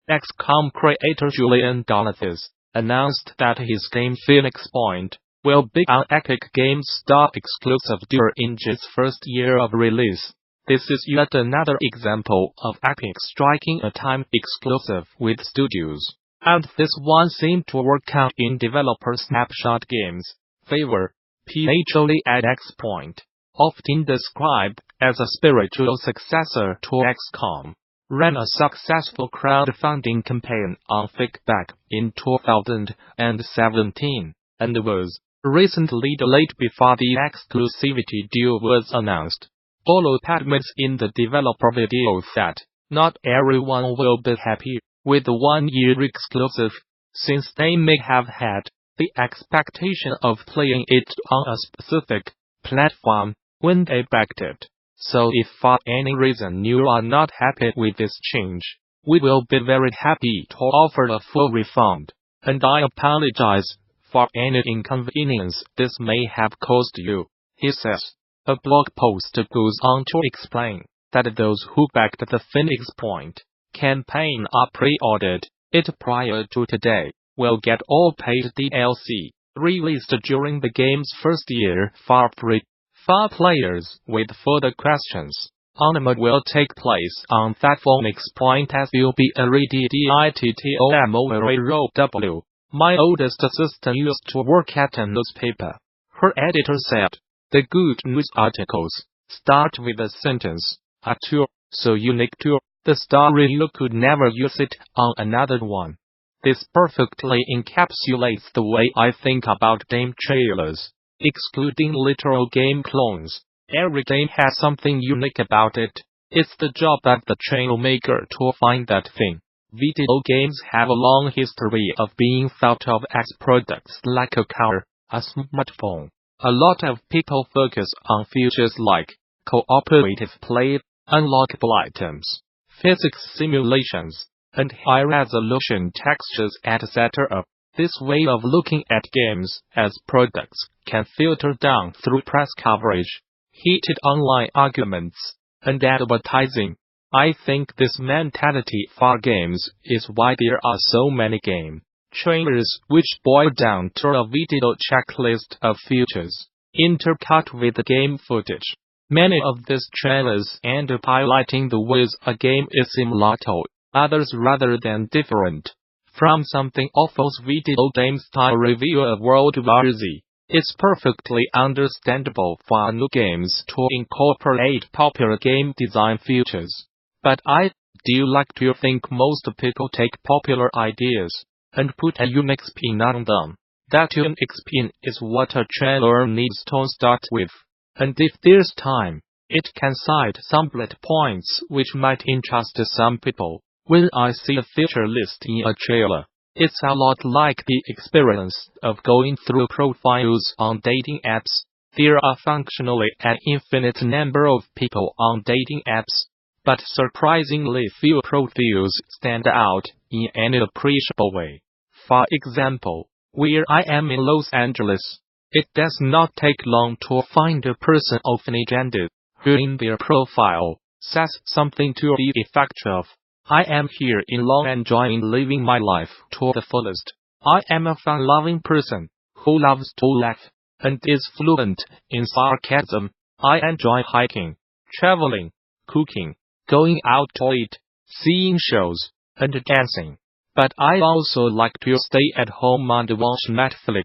XCOM creator Julian Donathis announced that his game Phoenix Point will be an Epic Games Store exclusive during its first year of release. This is yet another example of Epic striking a time exclusive with studios, and this one seemed to work out in developer Snapshot Games' favor. PHOLE at X Point, often described as a spiritual successor to XCOM, ran a successful crowdfunding campaign on Fake back in 2017, and was recently delayed before the exclusivity deal was announced. Bolo admits in the developer video that not everyone will be happy with the one-year exclusive, since they may have had the expectation of playing it on a specific platform when they backed it. So if for any reason you are not happy with this change, we will be very happy to offer a full refund, and I apologize for any inconvenience this may have caused you, he says. A blog post goes on to explain that those who backed the Phoenix Point campaign or pre-ordered it prior to today will get all paid DLC released during the game's first year for free. For players with further questions, Onward will take place on that Phoenix Point as will be a REDDITTOMORAROW. My oldest sister used to work at a newspaper. Her editor said, the good news articles start with a sentence, a tour, so unique tour, the story you could never use it on another one. This perfectly encapsulates the way I think about game trailers, excluding literal game clones. Every game has something unique about it. It's the job of the trailer maker to find that thing. Video games have a long history of being thought of as products like a car, a smartphone. A lot of people focus on features like cooperative play, unlockable items, physics simulations, and high-resolution textures, etc. This way of looking at games as products can filter down through press coverage, heated online arguments, and advertising. I think this mentality for games is why there are so many game trailers which boil down to a video checklist of features, intercut with the game footage. Many of these trailers end up highlighting the ways a game is similar to others rather than different. From something Awful's video game style review of World War Z, it's perfectly understandable for new games to incorporate popular game design features. But I do like to think most people take popular ideas and put a unique spin on them. That unique spin is what a trailer needs to start with. And if there's time, it can cite some bullet points which might interest some people. When I see a feature list in a trailer, it's a lot like the experience of going through profiles on dating apps. There are functionally an infinite number of people on dating apps, but surprisingly few profiles stand out in any appreciable way. For example, where I am in Los Angeles, it does not take long to find a person of any gender who in their profile says something to the effect of, I am here in Long enjoying living my life to the fullest. I am a fun-loving person who loves to laugh and is fluent in sarcasm. I enjoy hiking, traveling, cooking, going out to eat, seeing shows, and dancing. But I also like to stay at home and watch Netflix.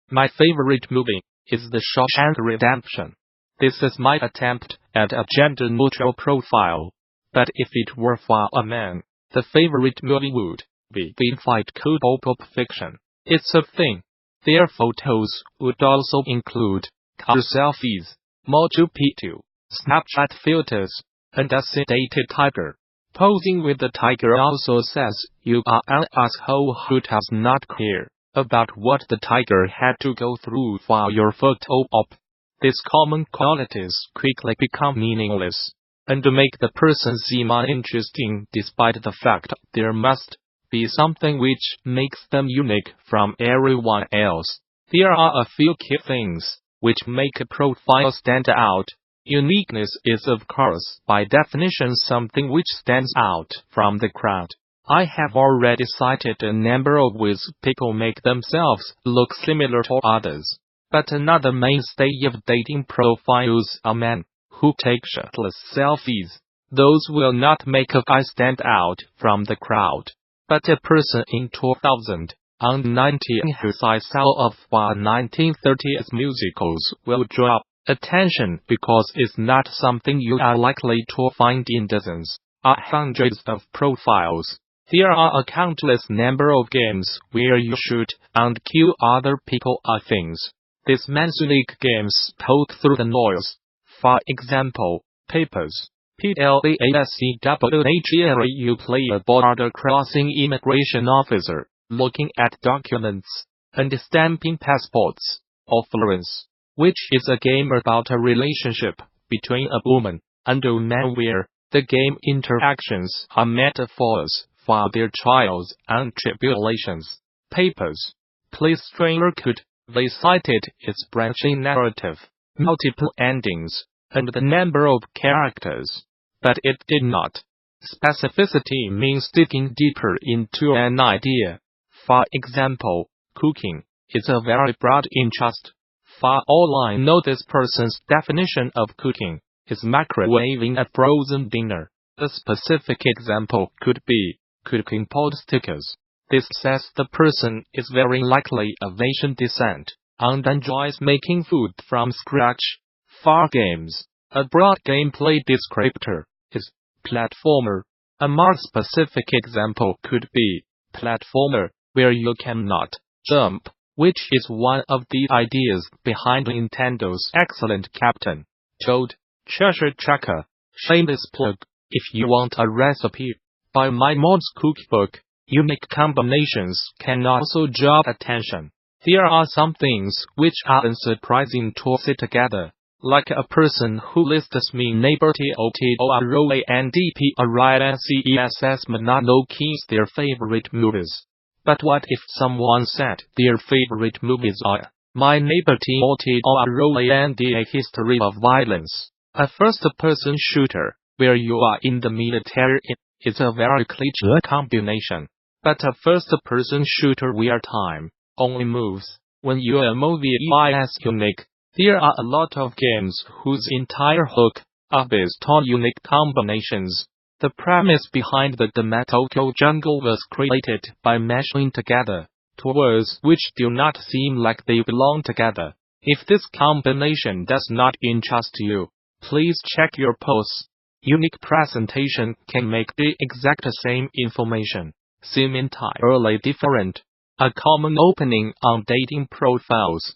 My favorite movie is The Shawshank Redemption. This is my attempt at a gender-neutral profile. But if it were for a man, the favorite movie would be the Fight Code or Pulp Fiction. It's a thing. Their photos would also include car selfies, Machu Picchu, Snapchat filters, and a sedated tiger. Posing with the tiger also says you are an asshole who does not care about what the tiger had to go through for your photo op. These common qualities quickly become meaningless and make the person seem uninteresting despite the fact there must be something which makes them unique from everyone else. There are a few key things which make a profile stand out. Uniqueness is of course by definition something which stands out from the crowd. I have already cited a number of ways people make themselves look similar to others. But another mainstay of dating profiles are men who take shirtless selfies. Those will not make a guy stand out from the crowd. But a person in 2019 who saw of 1930s musicals will draw attention because it's not something you are likely to find in dozens or hundreds of profiles. There are a countless number of games where you shoot and kill other people or things. These manzonic games poke through the noise. For example, Papers. PLASCWHERE you play a border crossing immigration officer, looking at documents and stamping passports. Or Florence, which is a game about a relationship between a woman and a man where the game interactions are metaphors for their trials and tribulations. Papers. Please Stranger could. They cited its branching narrative, multiple endings, and the number of characters. But it did not. Specificity means digging deeper into an idea. For example, cooking is a very broad interest. For all I know, this person's definition of cooking is microwaving a frozen dinner. A specific example could be cooking pod stickers. This says the person is very likely of Asian descent and enjoys making food from scratch. For games, a broad gameplay descriptor is platformer. A more specific example could be platformer, where you cannot jump, which is one of the ideas behind Nintendo's excellent Captain Toad Treasure Tracker. Shameless plug. If you want a recipe, buy my mod's cookbook. Unique combinations can also draw attention. There are some things which are unsurprising to see together, like a person who lists me neighbor TOTOROANDPRINCESS no keys their favorite movies. But what if someone said their favorite movies are My Neighbor TOTOROAND A History of Violence, a first-person shooter, where you are in the military? It's a very cliche combination. But a first-person shooter where time only moves when your movie is unique. There are a lot of games whose entire hook are based on unique combinations. The premise behind the Tokyo Jungle was created by mashing together two words which do not seem like they belong together. If this combination does not interest you, please check your posts. Unique presentation can make the exact same information seem entirely different. A common opening on dating profiles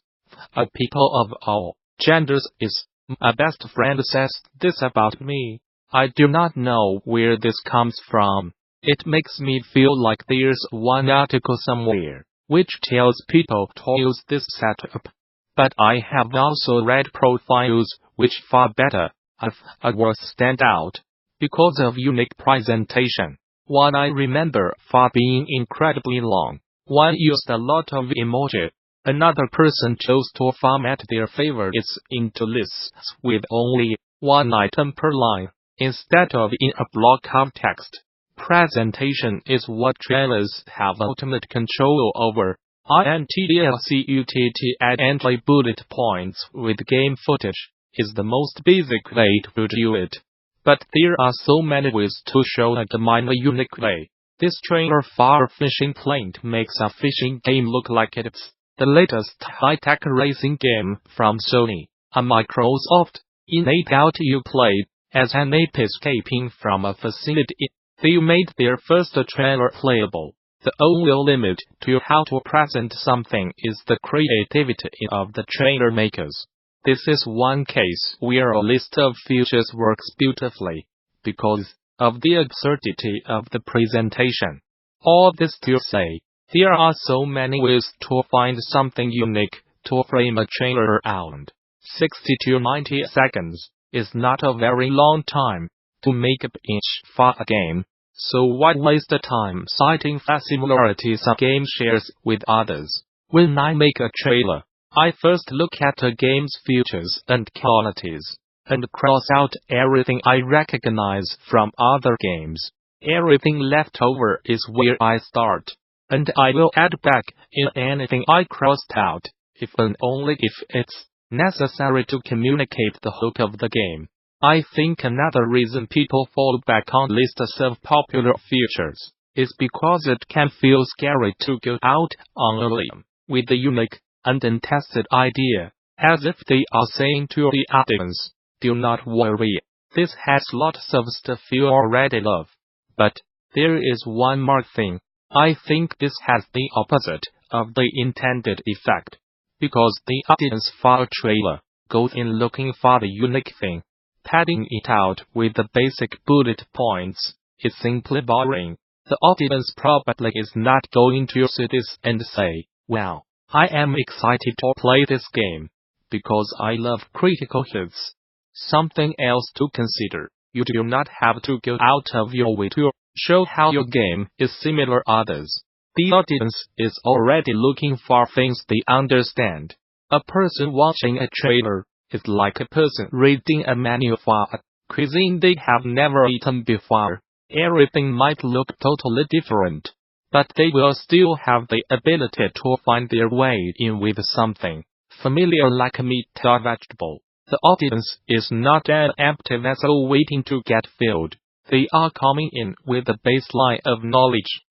of people of all genders is, "My best friend says this about me. I do not know where this comes from. It makes me feel like there's one article somewhere which tells people to use this setup." But I have also read profiles which far better of worth stand out because of unique presentation. One I remember for being incredibly long. One used a lot of emoji. Another person chose to format their favorites into lists with only one item per line, instead of in a block of text. Presentation is what trailers have ultimate control over. INTLCUTT and bullet points with game footage is the most basic way to do it. But there are so many ways to show a game uniquely. This trailer for a fishing plane makes a fishing game look like it's the latest high-tech racing game from Sony or Microsoft. In a doubt you played as an ape escaping from a facility. They made their first trailer playable. The only limit to how to present something is the creativity of the trailer makers. This is one case where a list of features works beautifully, because of the absurdity of the presentation. All this to say, there are so many ways to find something unique to frame a trailer around. 60 to 90 seconds is not a very long time to make a pitch for a game, so why waste the time citing similarities a game shares with others? When I make a trailer, I first look at a game's features and qualities, and cross out everything I recognize from other games. Everything left over is where I start, and I will add back in anything I crossed out, if and only if it's necessary to communicate the hook of the game. I think another reason people fall back on lists of popular features is because it can feel scary to go out on a limb with a unique and untested idea, as if they are saying to the audience, do not worry, this has lots of stuff you already love. But there is one more thing. I think this has the opposite of the intended effect, because the audience for a trailer goes in looking for the unique thing. Padding it out with the basic bullet points is simply boring. The audience probably is not going to see this and say, wow, I am excited to play this game, because I love critical hits. Something else to consider. You do not have to go out of your way to show how your game is similar to others. The audience is already looking for things they understand. A person watching a trailer is like a person reading a menu for a cuisine they have never eaten before. Everything might look totally different, but they will still have the ability to find their way in with something familiar like meat or vegetable. The audience is not an empty vessel waiting to get filled. They are coming in with a baseline of knowledge